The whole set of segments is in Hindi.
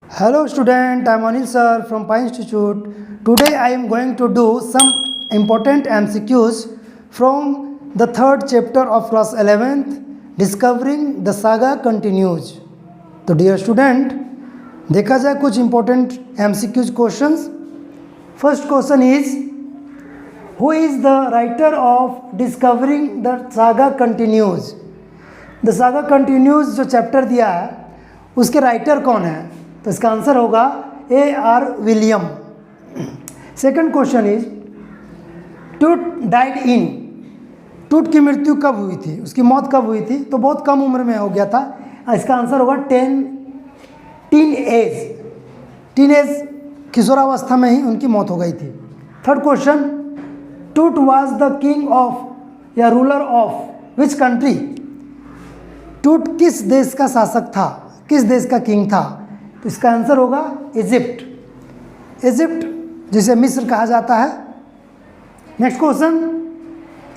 Hello student, I am Anil sir from Pi Institute. Today I am going to do some important MCQs from the third chapter of class 11th, Discovering the Saga Continues. तो dear student, देखा जाए कुछ important MCQs questions. First question is, who is the writer of Discovering the Saga Continues? The Saga Continues जो चैप्टर दिया है उसके राइटर कौन है? तो इसका आंसर होगा A.R. William. Second question is, टूट डाइड इन. टूट की मृत्यु कब हुई थी, उसकी मौत कब हुई थी? तो बहुत कम उम्र में हो गया था. इसका आंसर होगा टीन एज किशोरावस्था में ही उनकी मौत हो गई थी. थर्ड क्वेश्चन, टूट वाज द किंग ऑफ या रूलर ऑफ विच कंट्री. टूट किस देश का शासक था, किस देश का किंग था? तो इसका आंसर होगा इजिप्ट. इजिप्ट जिसे मिस्र कहा जाता है. Next question,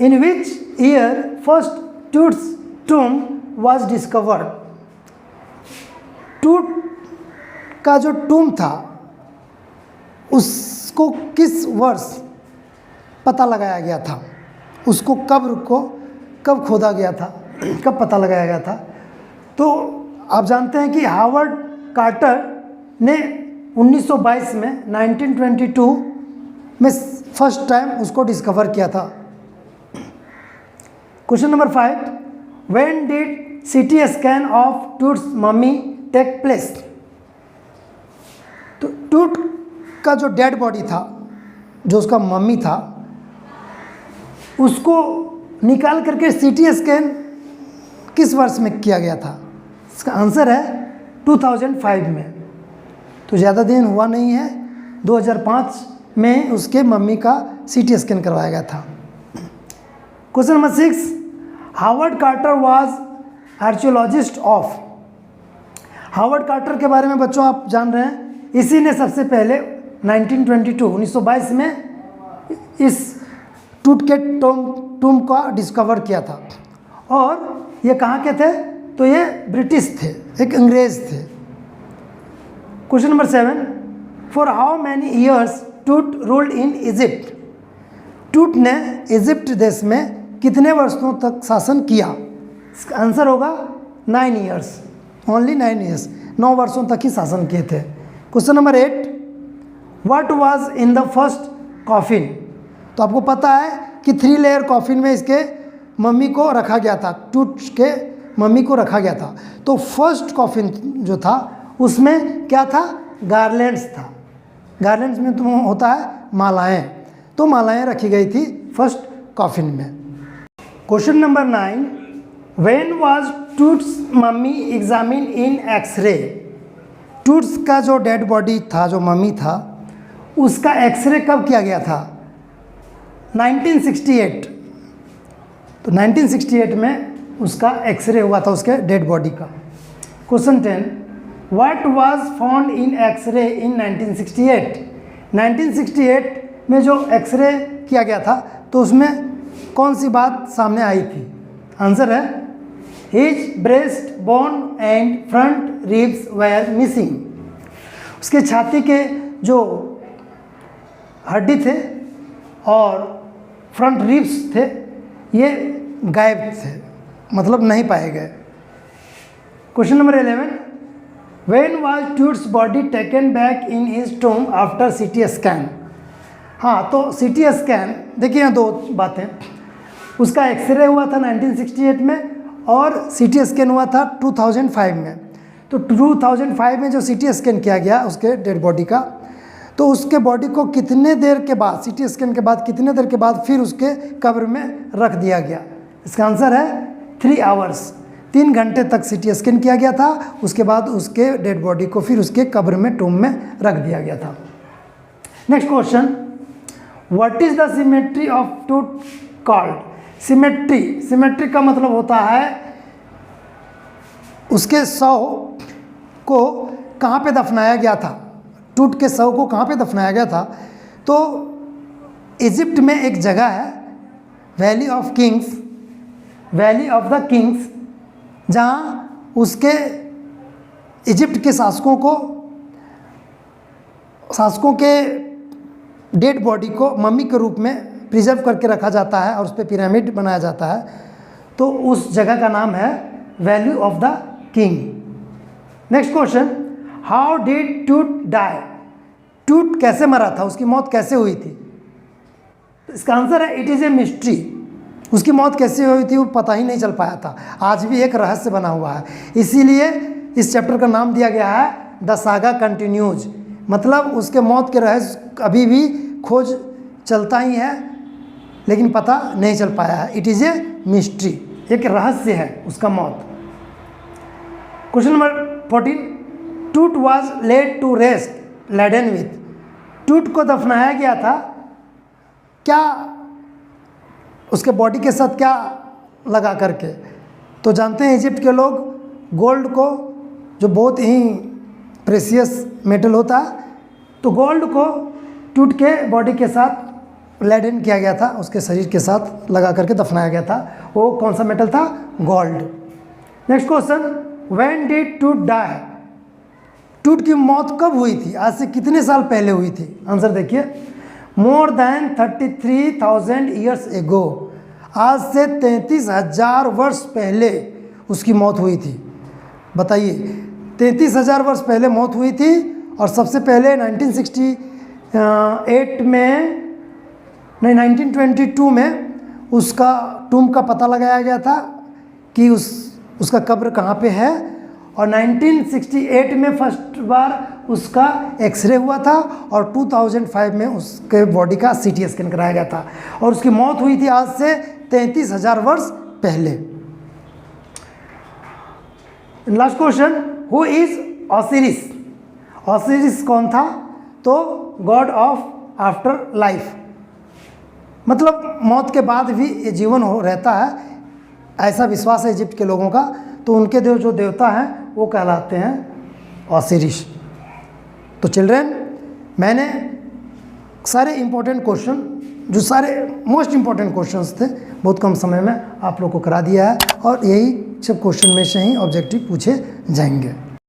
in which year first Tut's tomb was discovered. Tut का जो टूम था उसको किस वर्ष पता लगाया गया था, उसको कब्र को कब खोदा गया था, कब पता लगाया गया था? तो आप जानते हैं कि हावर्ड कार्टर ने 1922 में 1922 में फर्स्ट टाइम उसको डिस्कवर किया था. Question number 5, when did CT scan of Tut's mummy take place. तो टूट का जो डेड बॉडी था, जो उसका मम्मी था, उसको निकाल करके सीटी स्कैन किस वर्ष में किया गया था? इसका आंसर है 2005 में. तो ज़्यादा दिन हुआ नहीं है, 2005 में उसके मम्मी का सीटी स्कैन करवाया गया था. Question number 6, Howard Carter was archaeologist of. Howard Carter के बारे में बच्चों आप जान रहे हैं, इसी ने सबसे पहले 1922 में इस टूट के टूम का डिस्कवर किया था. और ये कहाँ के थे? तो ये ब्रिटिश थे, एक अंग्रेज थे. Question number 7, for how many years टूट रूल्ड इन इजिप्ट. टूट ने इजिप्ट देश में कितने वर्षों तक शासन किया? इसका आंसर होगा 9 ईयर्स, ओनली 9 ईयर्स, 9 वर्षों तक ही शासन किए थे. Question number 8, what was in the first coffin. तो आपको पता है कि 3 लेयर कॉफिन में इसके मम्मी को रखा गया था, टूट के मम्मी को रखा गया था. तो फर्स्ट कॉफिन जो था उसमें क्या था? गार्लैंड्स था. गार्लैंड्स में तो होता है मालाएं, तो मालाएं रखी गई थी फर्स्ट कॉफिन में. Question number 9, when was Tut's mummy examine in X-ray. Tut's का जो डेड बॉडी था, जो मम्मी था, उसका एक्सरे कब किया गया था? 1968. तो 1968 में उसका एक्सरे हुआ था उसके डेड बॉडी का. Question 10, what was found in x-ray in 1968. 1968 में जो एक्सरे किया गया था तो उसमें कौन सी बात सामने आई थी? आंसर है his breast bone and front ribs were missing. उसके छाती के जो हड्डी थे और फ्रंट रिब्स थे ये गायब थे, मतलब नहीं पाए गए. Question number 11, when was Tut's body taken back in his tomb after CT scan. हाँ, तो सीटी स्कैन देखिए यहाँ 2 बातें. उसका एक्सरे हुआ था 1968 में और सीटी स्कैन हुआ था 2005 में. तो 2005 में जो सीटी स्कैन किया गया उसके डेड बॉडी का, तो उसके बॉडी को कितने देर के बाद, सीटी स्कैन के बाद कितने देर के बाद फिर उसके कब्र में रख दिया गया? इसका आंसर है 3 आवर्स. 3 घंटे तक सीटी स्कैन किया गया था, उसके बाद उसके डेड बॉडी को फिर उसके कब्र में टूम में रख दिया गया था. Next question, what is the symmetry of टूट कॉल्ड. सिमेट्री का मतलब होता है उसके शव को कहाँ पे दफनाया गया था. टूट के शव को कहाँ पे दफनाया गया था? तो इजिप्ट में एक जगह है वैली ऑफ द किंग्स, जहाँ उसके इजिप्ट के शासकों को शासकों के डेड बॉडी को मम्मी के रूप में प्रिजर्व करके रखा जाता है और उस पर पिरामिड बनाया जाता है, तो उस जगह का नाम है valley of the king. Next question, how did टूट डाई? टूट कैसे मरा था, उसकी मौत कैसे हुई थी? इसका आंसर है इट इज़ ए मिस्ट्री। उसकी मौत कैसे हुई थी वो पता ही नहीं चल पाया था, आज भी एक रहस्य बना हुआ है। इसीलिए इस चैप्टर का नाम दिया गया है द सागा कंटिन्यूज, मतलब उसके मौत के रहस्य अभी भी खोज चलता ही है लेकिन पता नहीं चल पाया है। इट इज़ ए मिस्ट्री, एक रहस्य है उसका मौत। Question number 14, Tut was laid to rest laden with? Tut को दफनाया गया था, क्या उसके बॉडी के साथ क्या लगा करके? तो जानते हैं इजिप्ट के लोग गोल्ड को, जो बहुत ही प्रेशियस मेटल होता है, तो गोल्ड को टूट के बॉडी के साथ लेडन किया गया था, उसके शरीर के साथ लगा करके दफनाया गया था। वो कौन सा मेटल था? Gold. Next question, when did टूट डाई? टूट की मौत कब हुई थी, आज से कितने साल पहले हुई थी? आंसर देखिए, मोर देन 33,000 ईयर्स एगो, आज से 33,000 वर्ष पहले उसकी मौत हुई थी। बताइए, 33,000 वर्ष पहले मौत हुई थी। और सबसे पहले 1968 में नहीं 1922 में उसका टूम्ब का पता लगाया गया था कि उसका कब्र कहाँ पे है। और 1968 में फर्स्ट बार उसका एक्सरे हुआ था और 2005 में उसके बॉडी का CT स्कैन कराया गया था। और उसकी मौत हुई थी आज से 33,000 वर्ष पहले। Last question, who is Osiris? Osiris कौन था? तो गॉड ऑफ आफ्टर लाइफ, मतलब मौत के बाद भी ये जीवन रहता है, ऐसा विश्वास है इजिप्ट के लोगों का। तो उनके जो देवता हैं वो कहलाते हैं ऑसिरिस। तो चिल्ड्रेन, मैंने सारे इम्पोर्टेंट क्वेश्चन, जो सारे मोस्ट इम्पोर्टेंट क्वेश्चंस थे, बहुत कम समय में आप लोग को करा दिया है। और यही सब क्वेश्चन में से ही ऑब्जेक्टिव पूछे जाएंगे।